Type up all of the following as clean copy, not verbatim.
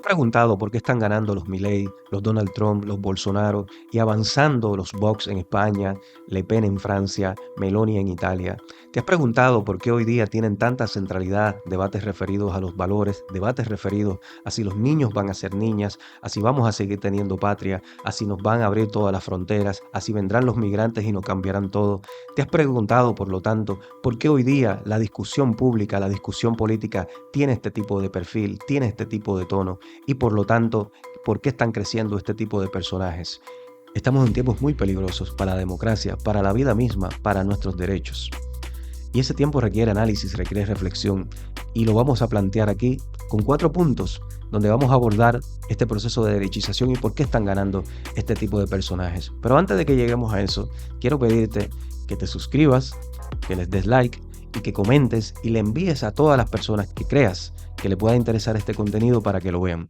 preguntado por qué están ganando los Milei, los Donald Trump, los Bolsonaro y avanzando los Vox en España, Le Pen en Francia, Meloni en Italia? ¿Te has preguntado por qué hoy día tienen tanta centralidad debates referidos a los valores, debates referidos a si los niños van a ser niñas, a si vamos a seguir teniendo patria, a si nos van a abrir todas las fronteras, a si vendrán los migrantes y nos cambiarán todo? ¿Te has preguntado, por lo tanto, por qué hoy día la discusión pública, la discusión política tiene este tipo de perfil, tiene este tipo de tono y por lo tanto, por qué están creciendo este tipo de personajes? Estamos en tiempos muy peligrosos para la democracia, para la vida misma, para nuestros derechos. Y ese tiempo requiere análisis, requiere reflexión y lo vamos a plantear aquí con 4 puntos donde vamos a abordar este proceso de derechización y por qué están ganando este tipo de personajes. Pero antes de que lleguemos a eso, quiero pedirte que te suscribas, que les des like y que comentes y le envíes a todas las personas que creas que le pueda interesar este contenido para que lo vean.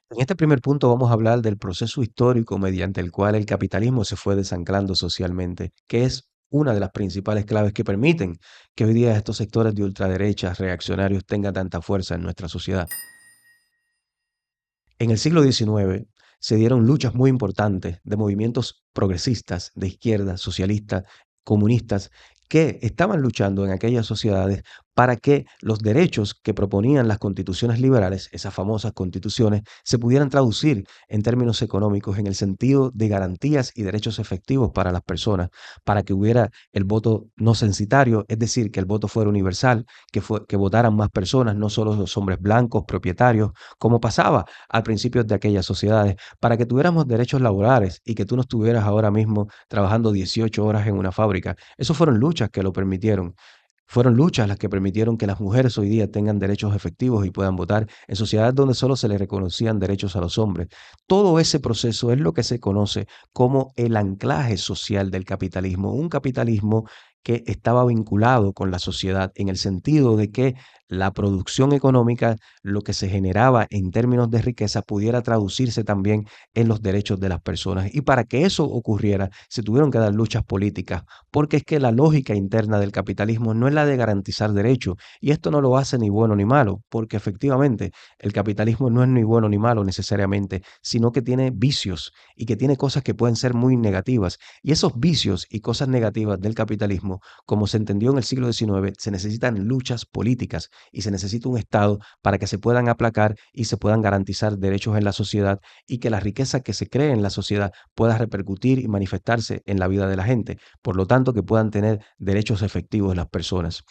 En este primer punto vamos a hablar del proceso histórico mediante el cual el capitalismo se fue desanclando socialmente, que es una de las principales claves que permiten que hoy día estos sectores de ultraderecha reaccionarios tengan tanta fuerza en nuestra sociedad. En el siglo XIX se dieron luchas muy importantes de movimientos progresistas, de izquierda, socialistas, comunistas, que estaban luchando en aquellas sociedades para que los derechos que proponían las constituciones liberales, esas famosas constituciones, se pudieran traducir en términos económicos en el sentido de garantías y derechos efectivos para las personas, para que hubiera el voto no censitario, es decir, que el voto fuera universal, que votaran más personas, no solo los hombres blancos, propietarios, como pasaba al principio de aquellas sociedades, para que tuviéramos derechos laborales y que tú no estuvieras ahora mismo trabajando 18 horas en una fábrica. Eso fueron luchas que lo permitieron. Fueron luchas las que permitieron que las mujeres hoy día tengan derechos efectivos y puedan votar en sociedades donde solo se les reconocían derechos a los hombres. Todo ese proceso es lo que se conoce como el anclaje social del capitalismo, un capitalismo que estaba vinculado con la sociedad en el sentido de que la producción económica, lo que se generaba en términos de riqueza, pudiera traducirse también en los derechos de las personas. Y para que eso ocurriera, se tuvieron que dar luchas políticas, porque es que la lógica interna del capitalismo no es la de garantizar derechos, y esto no lo hace ni bueno ni malo, porque efectivamente el capitalismo no es ni bueno ni malo necesariamente, sino que tiene vicios y que tiene cosas que pueden ser muy negativas. Y esos vicios y cosas negativas del capitalismo, como se entendió en el siglo XIX, se necesitan luchas políticas y se necesita un Estado para que se puedan aplacar y se puedan garantizar derechos en la sociedad y que la riqueza que se cree en la sociedad pueda repercutir y manifestarse en la vida de la gente. Por lo tanto, que puedan tener derechos efectivos las personas.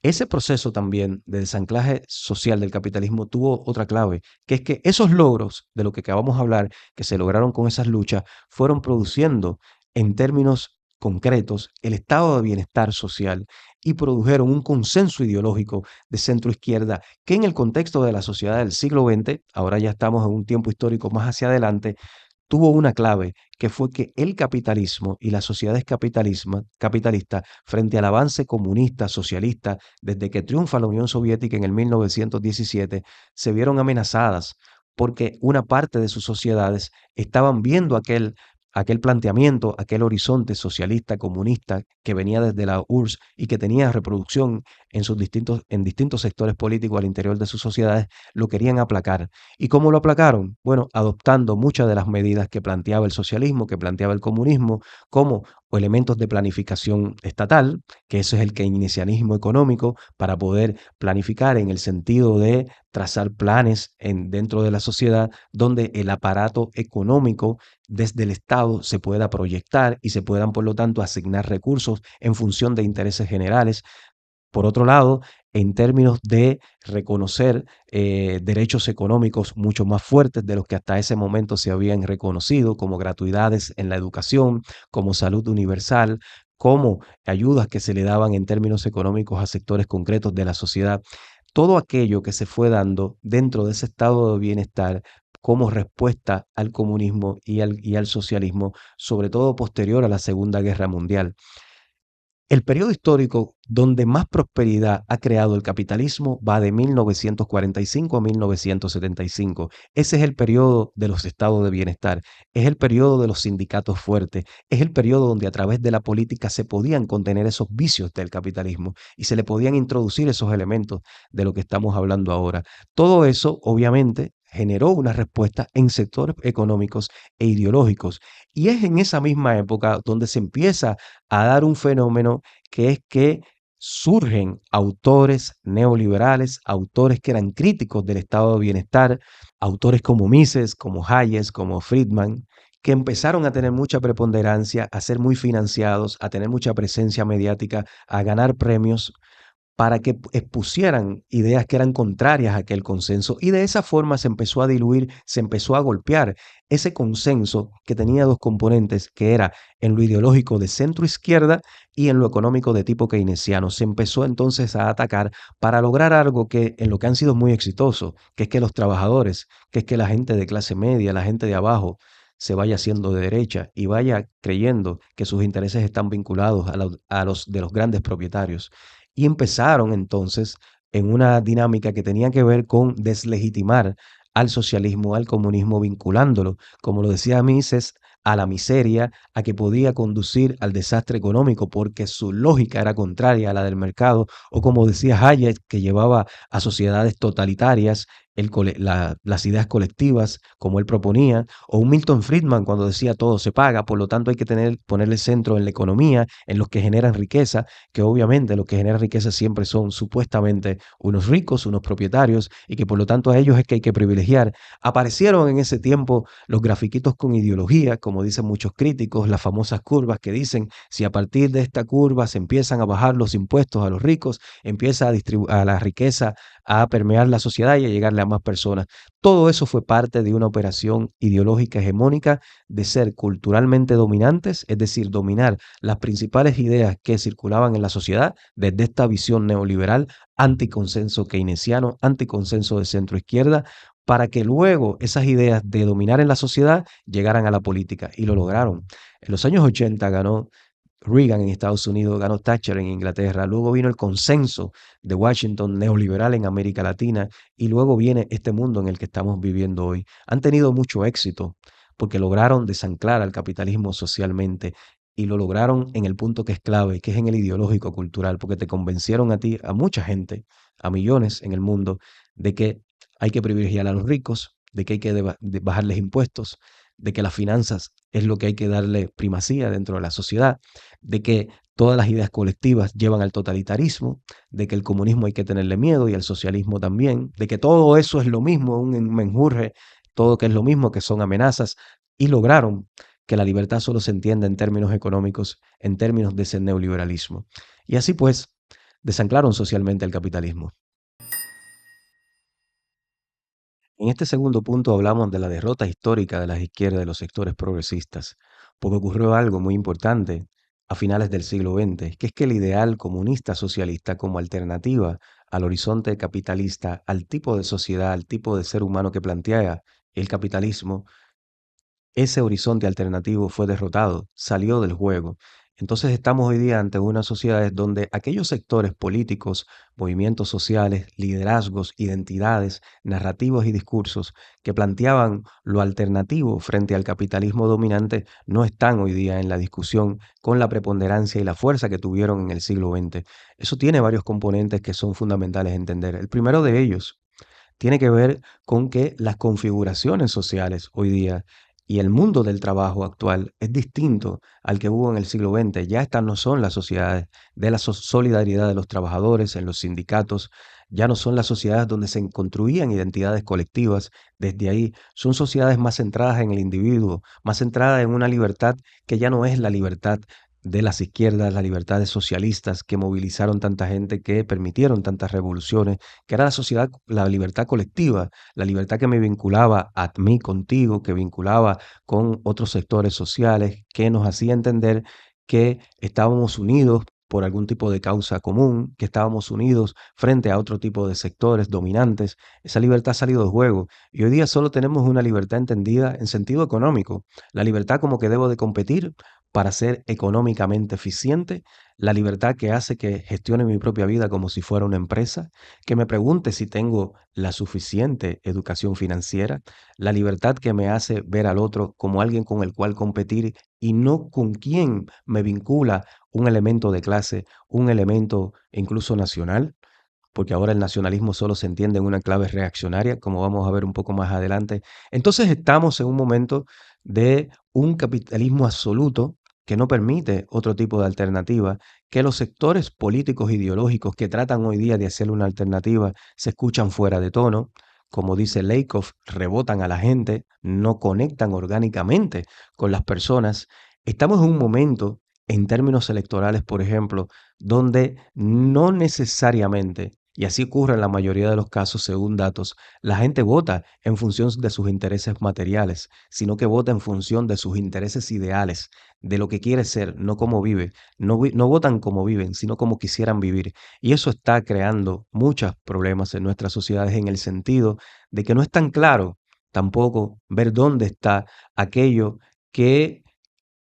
Ese proceso también de desanclaje social del capitalismo tuvo otra clave, que es que esos logros de lo que acabamos de hablar, que se lograron con esas luchas, fueron produciendo en términos concretos el estado de bienestar social y produjeron un consenso ideológico de centro izquierda que en el contexto de la sociedad del siglo XX, ahora ya estamos en un tiempo histórico más hacia adelante, tuvo una clave, que fue que el capitalismo y las sociedades capitalistas, frente al avance comunista, socialista, desde que triunfa la Unión Soviética en el 1917, se vieron amenazadas porque una parte de sus sociedades estaban viendo aquel planteamiento, aquel horizonte socialista, comunista, que venía desde la URSS y que tenía reproducción en distintos sectores políticos al interior de sus sociedades, lo querían aplacar. ¿Y cómo lo aplacaron? Bueno, adoptando muchas de las medidas que planteaba el socialismo, que planteaba el comunismo, como elementos de planificación estatal, que eso es el keynesianismo económico, para poder planificar en el sentido de trazar planes dentro de la sociedad donde el aparato económico desde el Estado se pueda proyectar y se puedan, por lo tanto, asignar recursos en función de intereses generales. Por otro lado, en términos de reconocer derechos económicos mucho más fuertes de los que hasta ese momento se habían reconocido, como gratuidades en la educación, como salud universal, como ayudas que se le daban en términos económicos a sectores concretos de la sociedad. Todo aquello que se fue dando dentro de ese estado de bienestar como respuesta al comunismo y al socialismo, sobre todo posterior a la Segunda Guerra Mundial. El periodo histórico donde más prosperidad ha creado el capitalismo va de 1945 a 1975. Ese es el periodo de los estados de bienestar, es el periodo de los sindicatos fuertes, es el periodo donde a través de la política se podían contener esos vicios del capitalismo y se le podían introducir esos elementos de lo que estamos hablando ahora. Todo eso, obviamente, generó una respuesta en sectores económicos e ideológicos. Y es en esa misma época donde se empieza a dar un fenómeno que es que surgen autores neoliberales, autores que eran críticos del estado de bienestar, autores como Mises, como Hayek, como Friedman, que empezaron a tener mucha preponderancia, a ser muy financiados, a tener mucha presencia mediática, a ganar premios para que expusieran ideas que eran contrarias a aquel consenso y de esa forma se empezó a diluir, se empezó a golpear ese consenso que tenía dos componentes, que era en lo ideológico de centro izquierda y en lo económico de tipo keynesiano. Se empezó entonces a atacar para lograr algo que en lo que han sido muy exitosos, que es que los trabajadores, que es que la gente de clase media, la gente de abajo, se vaya haciendo de derecha y vaya creyendo que sus intereses están vinculados a los de los grandes propietarios. Y empezaron entonces en una dinámica que tenía que ver con deslegitimar al socialismo, al comunismo, vinculándolo, como lo decía Mises, a la miseria, a que podía conducir al desastre económico, porque su lógica era contraria a la del mercado, o como decía Hayek, que llevaba a sociedades totalitarias las ideas colectivas, como él proponía, o un Milton Friedman cuando decía todo se paga, por lo tanto hay que ponerle centro en la economía, en los que generan riqueza, que obviamente los que generan riqueza siempre son supuestamente unos ricos, unos propietarios, y que por lo tanto a ellos es que hay que privilegiar. Aparecieron en ese tiempo los grafiquitos con ideología, como dicen muchos críticos, las famosas curvas que dicen si a partir de esta curva se empiezan a bajar los impuestos a los ricos, empieza a la riqueza a permear la sociedad y a llegarle a más personas. Todo eso fue parte de una operación ideológica hegemónica de ser culturalmente dominantes, es decir, dominar las principales ideas que circulaban en la sociedad desde esta visión neoliberal, anticonsenso keynesiano, anticonsenso de centro izquierda, para que luego esas ideas de dominar en la sociedad llegaran a la política y lo lograron. En los años 80 ganó Reagan en Estados Unidos, ganó Thatcher en Inglaterra, luego vino el consenso de Washington neoliberal en América Latina y luego viene este mundo en el que estamos viviendo hoy. Han tenido mucho éxito porque lograron desanclar al capitalismo socialmente y lo lograron en el punto que es clave, que es en el ideológico cultural, porque te convencieron a ti, a mucha gente, a millones en el mundo, de que hay que privilegiar a los ricos, de que hay que bajarles impuestos, de que las finanzas es lo que hay que darle primacía dentro de la sociedad, de que todas las ideas colectivas llevan al totalitarismo, de que el comunismo hay que tenerle miedo y el socialismo también, de que todo eso es lo mismo, un menjurje, todo que es lo mismo, que son amenazas, y lograron que la libertad solo se entienda en términos económicos, en términos de ese neoliberalismo. Y así pues, desanclaron socialmente el capitalismo. En este segundo punto hablamos de la derrota histórica de las izquierdas y los sectores progresistas, porque ocurrió algo muy importante a finales del siglo XX, que es que el ideal comunista socialista como alternativa al horizonte capitalista, al tipo de sociedad, al tipo de ser humano que plantea el capitalismo, ese horizonte alternativo fue derrotado, salió del juego. Entonces estamos hoy día ante unas sociedades donde aquellos sectores políticos, movimientos sociales, liderazgos, identidades, narrativos y discursos que planteaban lo alternativo frente al capitalismo dominante no están hoy día en la discusión con la preponderancia y la fuerza que tuvieron en el siglo XX. Eso tiene varios componentes que son fundamentales entender. El primero de ellos tiene que ver con que las configuraciones sociales hoy día y el mundo del trabajo actual es distinto al que hubo en el siglo XX. Ya estas no son las sociedades de la solidaridad de los trabajadores en los sindicatos, ya no son las sociedades donde se construían identidades colectivas. Desde ahí son sociedades más centradas en el individuo, más centradas en una libertad que ya no es la libertad de las izquierdas, las libertades socialistas que movilizaron tanta gente, que permitieron tantas revoluciones, que era la sociedad, la libertad colectiva, la libertad que me vinculaba a mí contigo, que vinculaba con otros sectores sociales, que nos hacía entender que estábamos unidos por algún tipo de causa común, que estábamos unidos frente a otro tipo de sectores dominantes. Esa libertad ha salido de juego y hoy día solo tenemos una libertad entendida en sentido económico, la libertad como que debo de competir para ser económicamente eficiente, la libertad que hace que gestione mi propia vida como si fuera una empresa, que me pregunte si tengo la suficiente educación financiera, la libertad que me hace ver al otro como alguien con el cual competir y no con quien me vincula un elemento de clase, un elemento incluso nacional, porque ahora el nacionalismo solo se entiende en una clave reaccionaria, como vamos a ver un poco más adelante. Entonces estamos en un momento de un capitalismo absoluto que no permite otro tipo de alternativa, que los sectores políticos ideológicos que tratan hoy día de hacer una alternativa se escuchan fuera de tono, como dice Lakoff, rebotan a la gente, no conectan orgánicamente con las personas. Estamos en un momento, en términos electorales, por ejemplo, donde no necesariamente, y así ocurre en la mayoría de los casos según datos, la gente vota en función de sus intereses materiales, sino que vota en función de sus intereses ideales, de lo que quiere ser, no cómo vive. No, no votan como viven, sino como quisieran vivir. Y eso está creando muchos problemas en nuestras sociedades en el sentido de que no es tan claro tampoco ver dónde está aquello que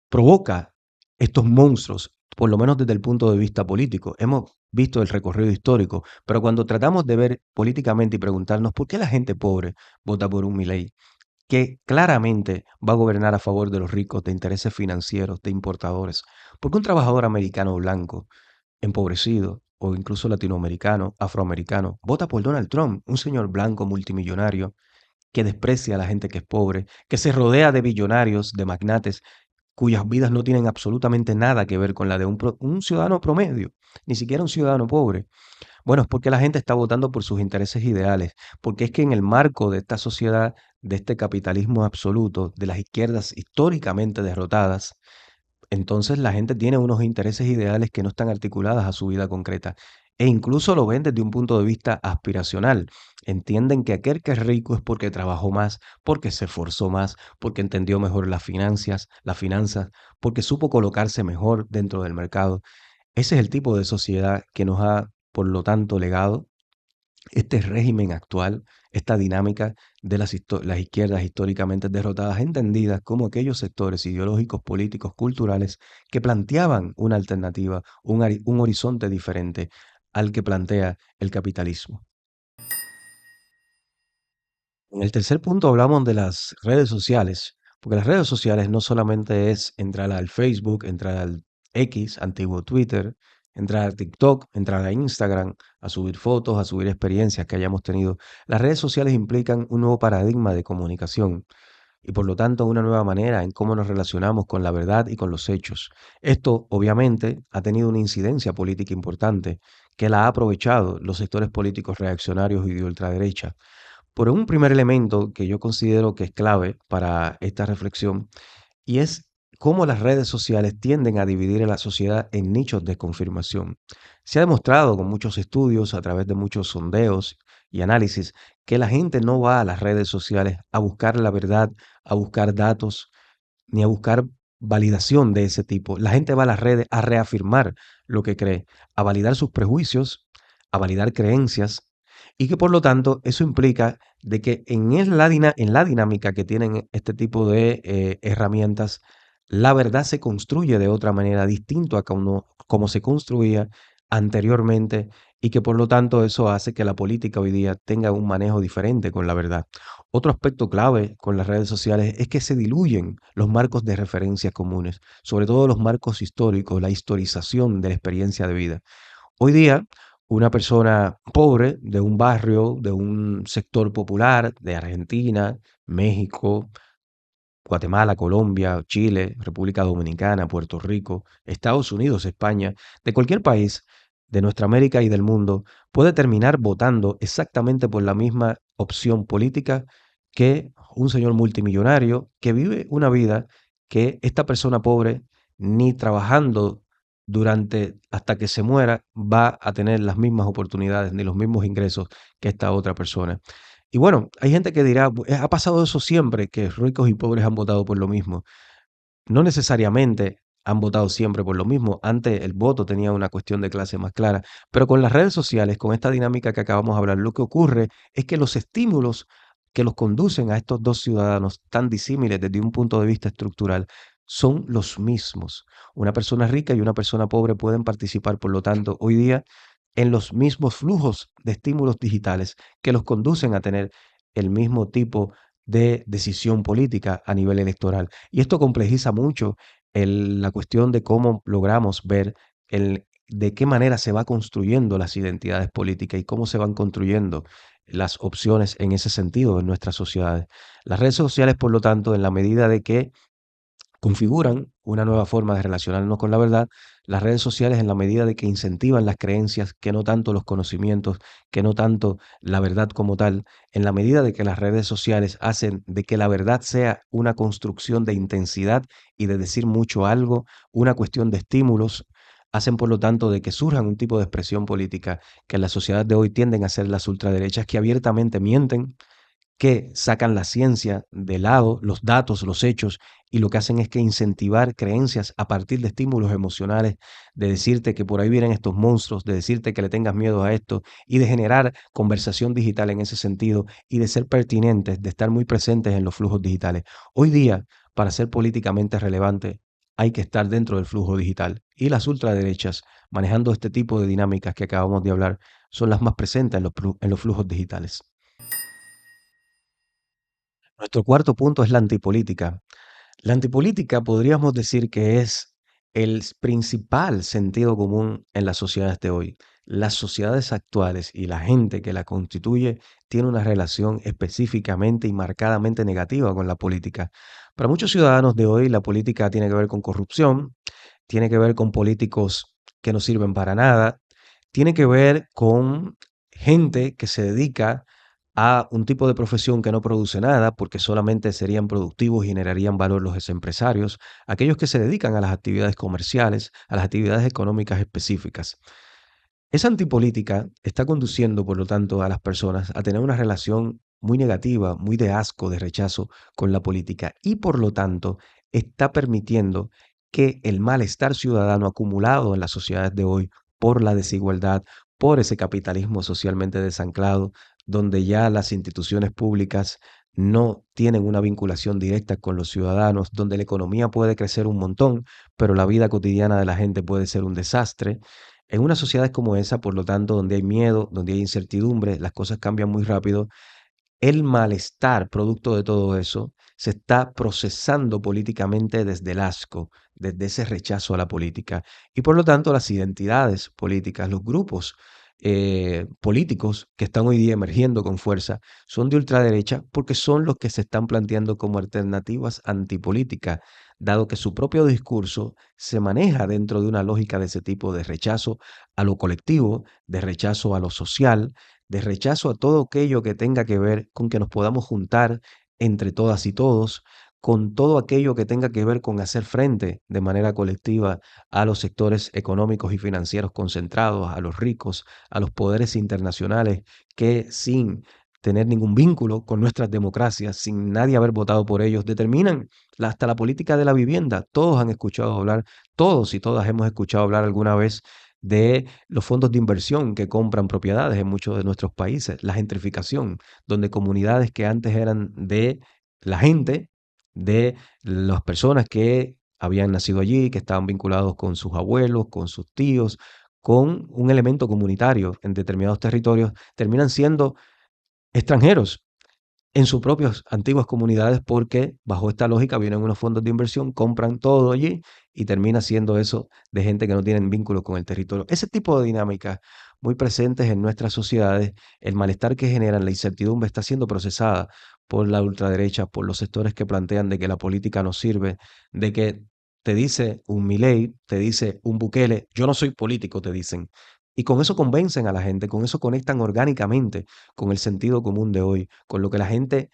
provoca estos monstruos, por lo menos desde el punto de vista político. Hemos visto el recorrido histórico, pero cuando tratamos de ver políticamente y preguntarnos por qué la gente pobre vota por un Milei, que claramente va a gobernar a favor de los ricos, de intereses financieros, de importadores, porque un trabajador americano blanco, empobrecido, o incluso latinoamericano, afroamericano, vota por Donald Trump, un señor blanco multimillonario que desprecia a la gente que es pobre, que se rodea de billonarios, de magnates, cuyas vidas no tienen absolutamente nada que ver con la de un ciudadano promedio, ni siquiera un ciudadano pobre. Bueno, es porque la gente está votando por sus intereses ideales, porque es que en el marco de esta sociedad, de este capitalismo absoluto, de las izquierdas históricamente derrotadas, entonces la gente tiene unos intereses ideales que no están articuladas a su vida concreta. E incluso lo ven desde un punto de vista aspiracional. Entienden que aquel que es rico es porque trabajó más, porque se esforzó más, porque entendió mejor las finanzas, porque supo colocarse mejor dentro del mercado. Ese es el tipo de sociedad que nos ha, por lo tanto, legado este régimen actual, esta dinámica de las izquierdas históricamente derrotadas, entendidas como aquellos sectores ideológicos, políticos, culturales que planteaban una alternativa, un horizonte diferente al que plantea el capitalismo. En el tercer punto hablamos de las redes sociales, porque las redes sociales no solamente es entrar al Facebook, entrar al X, antiguo Twitter, entrar a TikTok, entrar a Instagram, a subir fotos, a subir experiencias que hayamos tenido. Las redes sociales implican un nuevo paradigma de comunicación y por lo tanto una nueva manera en cómo nos relacionamos con la verdad y con los hechos. Esto obviamente ha tenido una incidencia política importante que la ha aprovechado los sectores políticos reaccionarios y de ultraderecha. Por un primer elemento que yo considero que es clave para esta reflexión, y es cómo las redes sociales tienden a dividir a la sociedad en nichos de confirmación. Se ha demostrado con muchos estudios, a través de muchos sondeos y análisis, que la gente no va a las redes sociales a buscar la verdad, a buscar datos, ni a buscar validación de ese tipo. La gente va a las redes a reafirmar lo que cree, a validar sus prejuicios, a validar creencias, y que por lo tanto eso implica de que en la dinámica que tienen este tipo de herramientas, la verdad se construye de otra manera, distinto a como se construía anteriormente, y que por lo tanto eso hace que la política hoy día tenga un manejo diferente con la verdad. Otro aspecto clave con las redes sociales es que se diluyen los marcos de referencia comunes, sobre todo los marcos históricos, la historización de la experiencia de vida. Hoy día, una persona pobre de un barrio, de un sector popular de Argentina, México, Guatemala, Colombia, Chile, República Dominicana, Puerto Rico, Estados Unidos, España, de cualquier país de nuestra América y del mundo, puede terminar votando exactamente por la misma opción política que un señor multimillonario que vive una vida que esta persona pobre, ni trabajando durante hasta que se muera, va a tener las mismas oportunidades ni los mismos ingresos que esta otra persona. Y bueno, hay gente que dirá, Ha pasado eso siempre, que ricos y pobres han votado por lo mismo". No necesariamente han votado siempre por lo mismo. Antes el voto tenía una cuestión de clase más clara, pero con las redes sociales, con esta dinámica que acabamos de hablar, lo que ocurre es que los estímulos que los conducen a estos dos ciudadanos tan disímiles desde un punto de vista estructural son los mismos. Una persona rica y una persona pobre pueden participar, por lo tanto, hoy día en los mismos flujos de estímulos digitales que los conducen a tener el mismo tipo de decisión política a nivel electoral. Y esto complejiza mucho la cuestión de cómo logramos ver de qué manera se va construyendo las identidades políticas y cómo se van construyendo las opciones en ese sentido en nuestras sociedades. Las redes sociales, por lo tanto, en la medida de que configuran una nueva forma de relacionarnos con la verdad, las redes sociales en la medida de que incentivan las creencias, que no tanto los conocimientos, que no tanto la verdad como tal, en la medida de que las redes sociales hacen de que la verdad sea una construcción de intensidad y de decir mucho algo, una cuestión de estímulos, hacen por lo tanto de que surjan un tipo de expresión política que en la sociedad de hoy tienden a ser las ultraderechas que abiertamente mienten, que sacan la ciencia de lado, los datos, los hechos, y lo que hacen es que incentivar creencias a partir de estímulos emocionales, de decirte que por ahí vienen estos monstruos, de decirte que le tengas miedo a esto, y de generar conversación digital en ese sentido, y de ser pertinentes, de estar muy presentes en los flujos digitales. Hoy día, para ser políticamente relevante, hay que estar dentro del flujo digital. Y las ultraderechas, manejando este tipo de dinámicas que acabamos de hablar, son las más presentes en los flujos digitales. Nuestro cuarto punto es la antipolítica. La antipolítica podríamos decir que es principal sentido común en las sociedades de hoy. Las sociedades actuales y la gente que la constituye tiene una relación específicamente y marcadamente negativa con la política. Para muchos ciudadanos de hoy, la política tiene que ver con corrupción, tiene que ver con políticos que no sirven para nada, tiene que ver con gente que se dedica a un tipo de profesión que no produce nada porque solamente serían productivos y generarían valor los empresarios, aquellos que se dedican a las actividades comerciales, a las actividades económicas específicas. Esa antipolítica está conduciendo, por lo tanto, a las personas a tener una relación muy negativa, muy de asco, de rechazo con la política y, por lo tanto, está permitiendo que el malestar ciudadano acumulado en las sociedades de hoy por la desigualdad, por ese capitalismo socialmente desanclado, donde ya las instituciones públicas no tienen una vinculación directa con los ciudadanos, donde la economía puede crecer un montón, pero la vida cotidiana de la gente puede ser un desastre. En una sociedad como esa, por lo tanto, donde hay miedo, donde hay incertidumbre, las cosas cambian muy rápido, el malestar producto de todo eso se está procesando políticamente desde el asco, desde ese rechazo a la política. Y por lo tanto, las identidades políticas, los grupos políticos que están hoy día emergiendo con fuerza, son de ultraderecha porque son los que se están planteando como alternativas antipolíticas, dado que su propio discurso se maneja dentro de una lógica de ese tipo de rechazo a lo colectivo, de rechazo a lo social, de rechazo a todo aquello que tenga que ver con que nos podamos juntar entre todas y todos, con todo aquello que tenga que ver con hacer frente de manera colectiva a los sectores económicos y financieros concentrados, a los ricos, a los poderes internacionales que sin tener ningún vínculo con nuestras democracias, sin nadie haber votado por ellos, determinan hasta la política de la vivienda. Todos han escuchado hablar, todos y todas hemos escuchado hablar alguna vez de los fondos de inversión que compran propiedades en muchos de nuestros países, la gentrificación, donde comunidades que antes eran de la gente, de las personas que habían nacido allí, que estaban vinculados con sus abuelos, con sus tíos, con un elemento comunitario en determinados territorios, terminan siendo extranjeros en sus propias antiguas comunidades porque bajo esta lógica vienen unos fondos de inversión, compran todo allí y termina siendo eso de gente que no tienen vínculo con el territorio. Ese tipo de dinámicas muy presentes en nuestras sociedades, el malestar que generan, la incertidumbre está siendo procesada por la ultraderecha, por los sectores que plantean de que la política no sirve, de que te dice un Milei, te dice un Bukele, yo no soy político, te dicen. Y con eso convencen a la gente, con eso conectan orgánicamente con el sentido común de hoy, con lo que la gente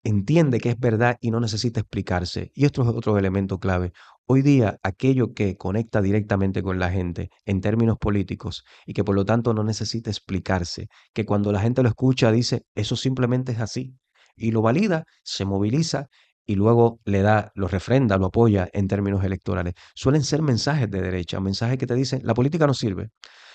entiende que es verdad y no necesita explicarse. Y esto es otro elemento clave. Hoy día, aquello que conecta directamente con la gente en términos políticos y que por lo tanto no necesita explicarse, que cuando la gente lo escucha dice, eso simplemente es así, y lo valida, se moviliza y luego le da, lo refrenda, lo apoya en términos electorales. Suelen ser mensajes de derecha, mensajes que te dicen, la política no sirve,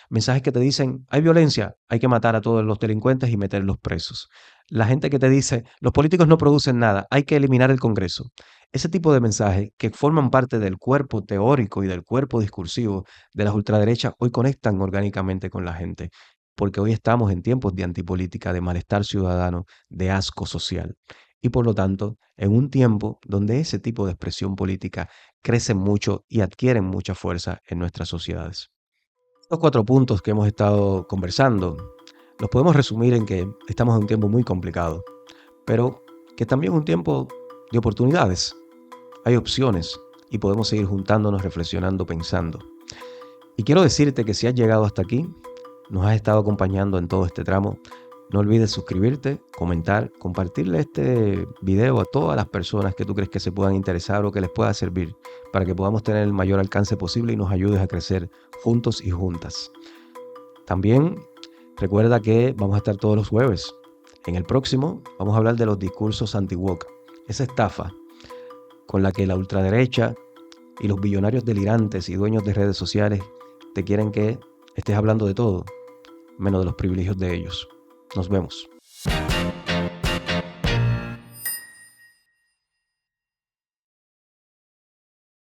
mensajes que te dicen, hay violencia, hay que matar a todos los delincuentes y meterlos presos. La gente que te dice, los políticos no producen nada, hay que eliminar el Congreso. Ese tipo de mensajes que forman parte del cuerpo teórico y del cuerpo discursivo de las ultraderechas hoy conectan orgánicamente con la gente, porque hoy estamos en tiempos de antipolítica, de malestar ciudadano, de asco social. Y por lo tanto, en un tiempo donde ese tipo de expresión política crece mucho y adquieren mucha fuerza en nuestras sociedades. Estos 4 puntos que hemos estado conversando los podemos resumir en que estamos en un tiempo muy complicado, pero que también es un tiempo de oportunidades. Hay opciones y podemos seguir juntándonos, reflexionando, pensando. Y quiero decirte que si has llegado hasta aquí, nos has estado acompañando en todo este tramo, no olvides suscribirte, comentar, compartirle este video a todas las personas que tú crees que se puedan interesar o que les pueda servir para que podamos tener el mayor alcance posible y nos ayudes a crecer juntos y juntas. También recuerda que vamos a estar todos los jueves. En el próximo vamos a hablar de los discursos anti-woke, esa estafa con la que la ultraderecha y los billonarios delirantes y dueños de redes sociales te quieren que estés hablando de todo, menos de los privilegios de ellos. Nos vemos.